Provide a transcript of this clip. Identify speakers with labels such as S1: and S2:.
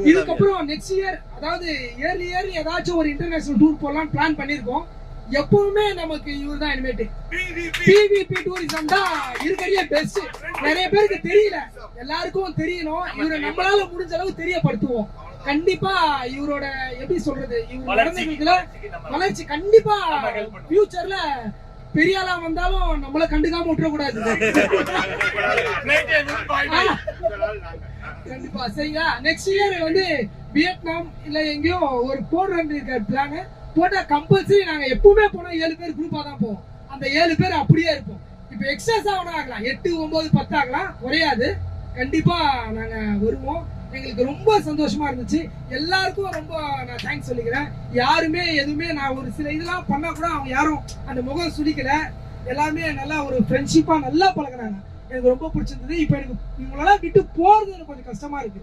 S1: இதுக்கப்புறம் next year அதாவது yearly ஏதாச்சும் ஒரு இன்டர்நேஷனல் டூர் போலாம் பிளான் பண்ணிருக்கோம். எப்பவுமே நமக்கு இவர் தான் இனிமேட்டு பிவிபி டூரிசம் தான் இருக்கிறதே பெஸ்ட். நிறைய பேருக்கு தெரியல, எல்லாருக்கும் தெரியணும். இவரை நம்மளால முடிஞ்ச அளவு தெரியப்படுத்துவோம். கண்டிப்பா இவரோட எப்படி சொல்றது, இவர் நடந்ததுல வளர்ச்சி கண்டிப்பா ஃபியூச்சர்ல பெரிய ஆளா வந்தாலும் நம்மள கண்டுக்காம விட்டுற கூடாது. கண்டிப்பா சரிங்களா. நெக்ஸ்ட் இயர் வந்து வியட்நாம் இல்ல எங்கேயோ ஒரு போடுறது இருக்க பிளான் போட்டா கம்பல்சரி. நாங்க எப்பவுமே போனோம் 7 பேர் குரூப்பா தான் போவோம். அந்த 7 பேர் அப்படியே இருப்போம். இப்ப எக்ஸ்ட்ரா ஆகலாம் 8, 9, 10 ஆகலாம், குறையாது. கண்டிப்பா நாங்க வருவோம். எங்களுக்கு ரொம்ப சந்தோஷமா இருந்துச்சு. எல்லாருக்கும் ரொம்ப நான் தேங்க்ஸ் சொல்லிக்கிறேன். யாருமே எதுவுமே நான் ஒரு சில இதெல்லாம் பண்ணா கூட அவங்க யாரும் அந்த முகம் சுளிக்கல. எல்லாருமே நல்லா ஒரு ஃப்ரெண்ட்ஷிப்பா நல்லா பழகுறாங்க. எனக்கு ரொம்ப பிடிச்சிருந்தது. இப்ப எனக்கு இவங்களெல்லாம் விட்டு போறது எனக்கு கொஞ்சம் கஷ்டமா இருக்கு.